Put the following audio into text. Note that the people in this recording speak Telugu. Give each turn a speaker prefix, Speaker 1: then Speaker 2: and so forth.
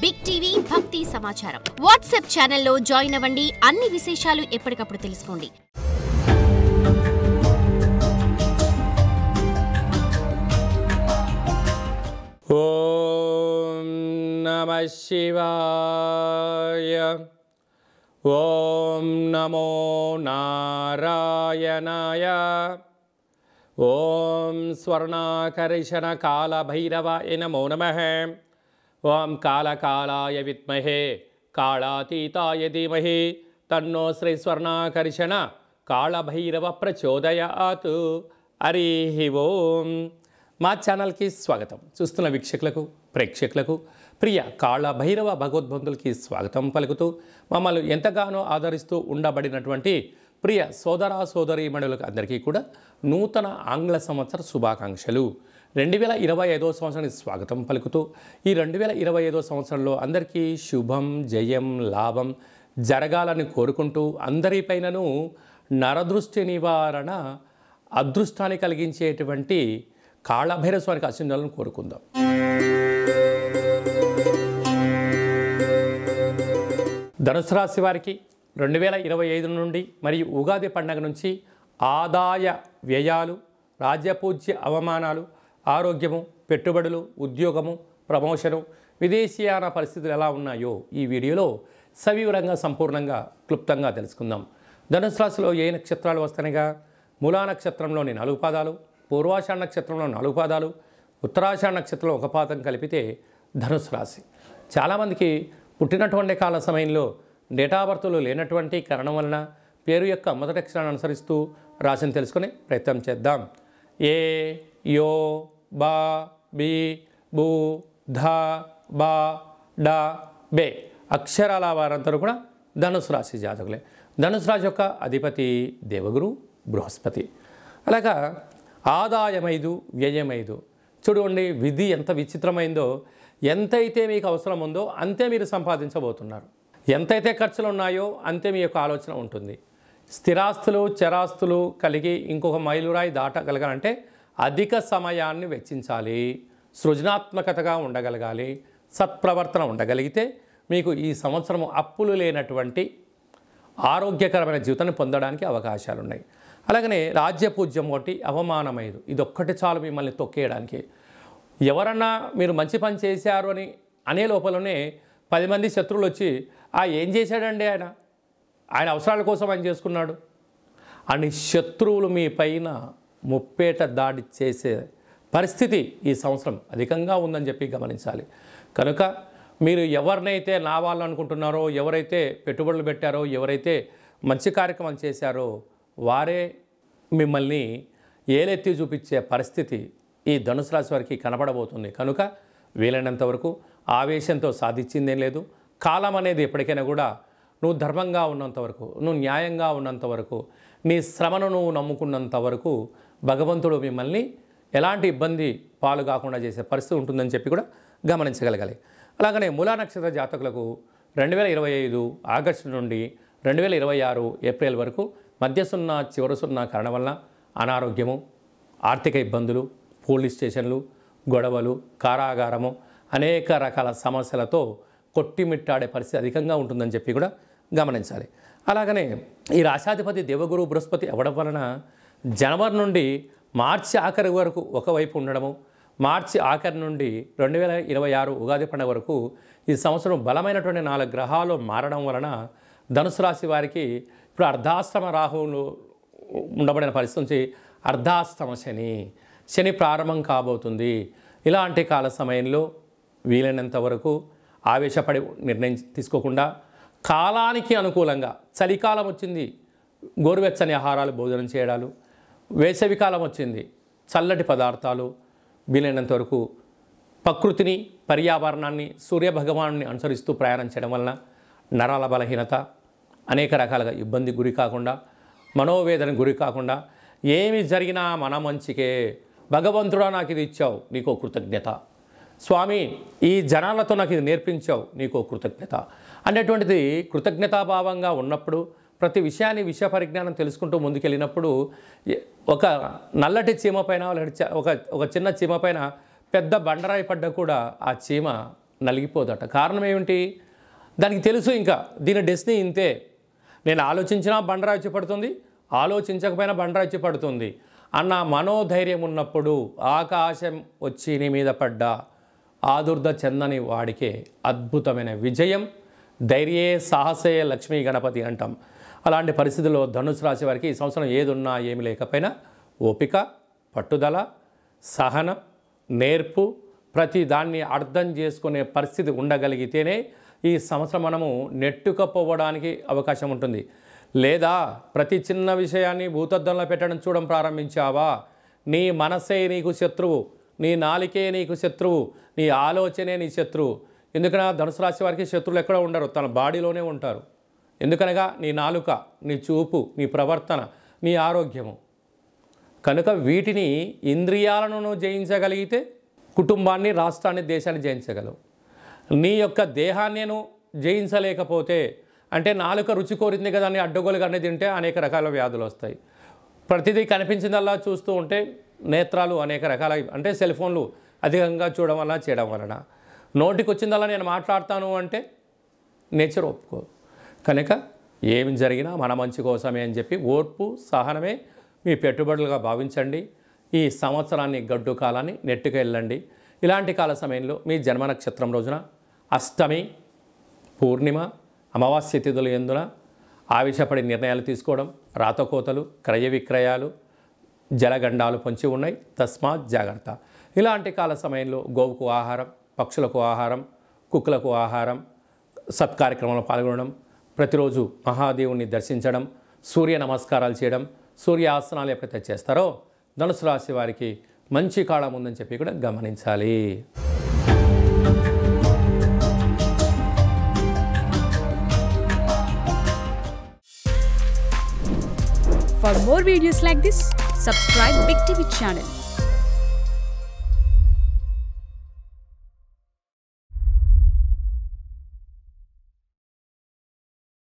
Speaker 1: బిగ్ టీవీ భక్తి సమాచారం వాట్సాప్ ఛానల్లో జాయిన్ అవ్వండి. అన్ని విశేషాలు ఎప్పటికప్పుడు తెలుసుకోండి.
Speaker 2: ఓం నమః శివాయ. ఓం నమో నారాయణాయ. ఓం స్వర్ణాకర్షణ కాళభైరవాయ నమో నమః. ఓం కాళకాళాయ విద్మహే కాళాతీతాయ ధీమహి తన్నో శ్రీ స్వర్ణాకర్షణ కాళభైరవ ప్రచోదయాత్. హరి ఓం. మా ఛానల్కి స్వాగతం. చూస్తున్న వీక్షకులకు ప్రేక్షకులకు ప్రియ కాళభైరవ భగవద్బంధులకి స్వాగతం పలుకుతూ మమ్మల్ని ఎంతగానో ఆదరిస్తూ ఉండబడినటువంటి ప్రియ సోదర సోదరీమణులకు అందరికీ కూడా నూతన ఆంగ్ల సంవత్సర శుభాకాంక్షలు. 2025వ సంవత్సరానికి స్వాగతం పలుకుతూ ఈ 2025వ సంవత్సరంలో అందరికీ శుభం జయం లాభం జరగాలని కోరుకుంటూ అందరిపైనను నరదృష్టి నివారణ అదృష్టాన్ని కలిగించేటువంటి కాళభైరవ స్వామికి ఆశీర్వాదాలను కోరుకుందాం. ధనుసు రాశి వారికి 2025 నుండి మరియు ఉగాది పండుగ నుంచి ఆదాయ వ్యయాలు, రాజ్యపూజ్య అవమానాలు, ఆరోగ్యము, పెట్టుబడులు, ఉద్యోగము, ప్రమోషను, విదేశీయాన పరిస్థితులు ఎలా ఉన్నాయో ఈ వీడియోలో సవివరంగా సంపూర్ణంగా క్లుప్తంగా తెలుసుకుందాం. ధనుసు రాశిలో ఏ నక్షత్రాలు వస్తాయిగా మూలా నక్షత్రంలోని 4 పాదాలు, పూర్వాషాఢ నక్షత్రంలో 4 పాదాలు, ఉత్తరాషాఢ నక్షత్రంలో 1 పాదం కలిపితే ధనుసు రాశి. చాలామందికి పుట్టినటువంటి కాల సమయంలో డేటా బర్త్లు లేనటువంటి కారణం వలన పేరు యొక్క మొదటి అక్షరాన్ని అనుసరిస్తూ రాశిని తెలుసుకునే ప్రయత్నం చేద్దాం. ఏ, యో, బా, బి, బు, ధ, బా, డ, బే అక్షరాల వారందరూ కూడా ధనుసు రాశి జాతకులే. ధనుసు రాశి యొక్క అధిపతి దేవగురు బృహస్పతి. అలాగా ఆదాయం 5, వ్యయం 5. చూడండి, విధి ఎంత విచిత్రమైందో. ఎంతైతే మీకు అవసరం ఉందో అంతే మీరు సంపాదించబోతున్నారు. ఎంతైతే ఖర్చులు ఉన్నాయో అంతే మీ యొక్క ఆలోచన ఉంటుంది. స్థిరాస్తులు చరాస్తులు కలిగి ఇంకొక మైలురాయి దాటగలగాలంటే అధిక సమయాన్ని వెచ్చించాలి, సృజనాత్మకతగా ఉండగలగాలి, సత్ప్రవర్తన ఉండగలిగితే మీకు ఈ సంవత్సరం అప్పులు లేనటువంటి ఆరోగ్యకరమైన జీవితాన్ని పొందడానికి అవకాశాలు ఉన్నాయి. అలాగనే రాజ్యపూజ్యం 1, అవమానం 5. ఇదొక్కటి చాలు మిమ్మల్ని తొక్కేయడానికి. ఎవరన్నా మీరు మంచి పని చేశారు అని అనే లోపలనే 10 మంది శత్రువులు వచ్చి ఏం చేశాడండి ఆయన అవసరాల కోసం ఆయన చేసుకున్నాడు అని శత్రువులు మీ పైన ముప్పేట దాడి చేసే పరిస్థితి ఈ సంవత్సరం అధికంగా ఉందని చెప్పి గమనించాలి. కనుక మీరు ఎవరినైతే నా వాళ్ళు అనుకుంటున్నారో, ఎవరైతే పెట్టుబడులు పెట్టారో, ఎవరైతే మంచి కార్యక్రమాలు చేశారో వారే మిమ్మల్ని ఏలెత్తి చూపించే పరిస్థితి ఈ ధనుసు రాశి వారికి కనపడబోతుంది. కనుక వీలైనంత వరకు ఆవేశంతో సాధించిందేం లేదు. కాలం అనేది ఎప్పటికైనా కూడా నువ్వు ధర్మంగా ఉన్నంత వరకు, నువ్వు న్యాయంగా ఉన్నంత వరకు, నీ శ్రమను నువ్వు నమ్ముకున్నంత వరకు భగవంతుడు మిమ్మల్ని ఎలాంటి ఇబ్బంది పాలు కాకుండా చేసే పరిస్థితి ఉంటుందని చెప్పి కూడా గమనించగలగాలి. అలాగనే మూలా నక్షత్ర జాతకులకు 2025 ఆగస్టు నుండి 2026 ఏప్రిల్ వరకు మధ్య 0 చివరి 0 కారణం వలన అనారోగ్యము, ఆర్థిక ఇబ్బందులు, పోలీస్ స్టేషన్లు, గొడవలు, కారాగారము, అనేక రకాల సమస్యలతో కొట్టిమిట్టాడే పరిస్థితి అధికంగా ఉంటుందని చెప్పి కూడా గమనించాలి. అలాగనే ఈ రాశాధిపతి దేవగురు బృహస్పతి అవ్వడం వలన జనవరి నుండి మార్చి ఆఖరి వరకు ఒకవైపు ఉండడము, మార్చి ఆఖరి నుండి 2026 ఉగాది పండుగ వరకు ఈ సంవత్సరం బలమైనటువంటి 4 గ్రహాలు మారడం వలన ధనుసు రాశి వారికి ఇప్పుడు అర్ధాష్టమ రాహువులు ఉండబడిన పరిస్థితి నుంచి అర్ధాష్టమ శని ప్రారంభం కాబోతుంది. ఇలాంటి కాల సమయంలో వీలైనంత వరకు ఆవేశపడి నిర్ణయం తీసుకోకుండా కాలానికి అనుకూలంగా, చలికాలం వచ్చింది గోరువెచ్చని ఆహారాలు భోజనం చేయడాలు, వేసవికాలం వచ్చింది చల్లటి పదార్థాలు, వీలైనంత వరకు ప్రకృతిని, పర్యావరణాన్ని, సూర్యభగవాన్ని అనుసరిస్తూ ప్రయాణం చేయడం వలన నరాల బలహీనత, అనేక రకాలుగా ఇబ్బంది గురి కాకుండా, మనోవేదన గురి కాకుండా, ఏమి జరిగినా మన మంచికే, భగవంతుడా నాకు ఇది ఇచ్చావు నీకో కృతజ్ఞత, స్వామి ఈ జనాలతో నాకు ఇది నేర్పించావు నీకో కృతజ్ఞత అనేటువంటిది కృతజ్ఞతాభావంగా ఉన్నప్పుడు ప్రతి విషయాన్ని విషయ పరిజ్ఞానం తెలుసుకుంటూ ముందుకెళ్ళినప్పుడు ఒక నల్లటి చీమ పైన ఒక చిన్న చీమ పైన పెద్ద బండరాయి పడ్డ కూడా ఆ చీమ నలిగిపోదట. కారణం ఏమిటి? దానికి తెలుసు ఇంకా దీని డెస్టినీ ఇంతే. నేను ఆలోచించినా బండరాయి వచ్చి పడుతుంది, ఆలోచించకపోయినా బండరాయి వచ్చి పడుతుంది అన్న మనోధైర్యం ఉన్నప్పుడు ఆకాశం వచ్చి నీ మీద పడ్డా ఆదుర్ద చెందని వాడికే అద్భుతమైన విజయం. ధైర్యే సాహసే లక్ష్మీ గణపతి అంటాం. అలాంటి పరిస్థితుల్లో ధనుసు రాశి వారికి ఈ సంవత్సరం ఏదున్నా ఏమి లేకపోయినా ఓపిక, పట్టుదల, సహనం, నేర్పు, ప్రతి దాన్ని అర్థం చేసుకునే పరిస్థితి ఉండగలిగితేనే ఈ సంవత్సరం మనము నెట్టుకపోవడానికి అవకాశం ఉంటుంది. లేదా ప్రతి చిన్న విషయాన్ని భూతద్దంలో పెట్టడం చూడడం ప్రారంభించావా, నీ మనసే నీకు శత్రువు, నీ నాలికే నీకు శత్రువు, నీ ఆలోచనే నీ శత్రువు. ఎందుకనగా ధనుసు రాశి వారికి శత్రువులు ఎక్కడ ఉండరు, తన బాడీలోనే ఉంటారు. ఎందుకనగా నీ నాలుక, నీ చూపు, నీ ప్రవర్తన, నీ ఆరోగ్యము. కనుక వీటిని ఇంద్రియాలను జయించగలిగితే కుటుంబాన్ని, రాష్ట్రాన్ని, దేశాన్ని జయించగలవు. నీ యొక్క దేహాన్ని జయించలేకపోతే, అంటే నాలుక రుచి కోరింది కదా అని అడ్డగోలుగా అన్నీ తింటే అనేక రకాల వ్యాధులు వస్తాయి. ప్రతిదీ కనిపించిందల్లా చూస్తూ ఉంటే నేత్రాలు అనేక రకాల, అంటే సెల్ ఫోన్లు అధికంగా చూడడం వల్ల చేయడం వలన, నోటికి వచ్చిందల్లా నేను మాట్లాడతాను అంటే నేచర్ ఒప్పుకో. కనుక ఏమి జరిగినా మన మంచి కోసమే అని చెప్పి ఓర్పు, సహనమే మీ పెట్టుబడులుగా భావించండి. ఈ సంవత్సరాన్ని, గడ్డు కాలాన్ని నెట్టుకు వెళ్ళండి. ఇలాంటి కాల సమయంలో మీ జన్మ నక్షత్రం రోజున అష్టమి, పూర్ణిమ, అమావాస్య తిథులు ఎందున ఆవేశపడి నిర్ణయాలు తీసుకోవడం, రాతకోతలు, క్రయ విక్రయాలు, జలగండాలు పొంచి ఉన్నాయి. తస్మాత్ జాగ్రత్త. ఇలాంటి కాల సమయంలో గోవుకు ఆహారం, పక్షులకు ఆహారం, కుక్కలకు ఆహారం, సత్కార్యక్రమంలో పాల్గొనడం, ప్రతిరోజు మహాదేవుని దర్శించడం, సూర్య నమస్కారాలు చేయడం, సూర్య ఆసనాలు ఎప్పుడైతే చేస్తారో ధనుసు రాశి వారికి మంచి కాలం ఉందని చెప్పి కూడా గమనించాలి.
Speaker 3: For more videos like this, subscribe Big TV channel.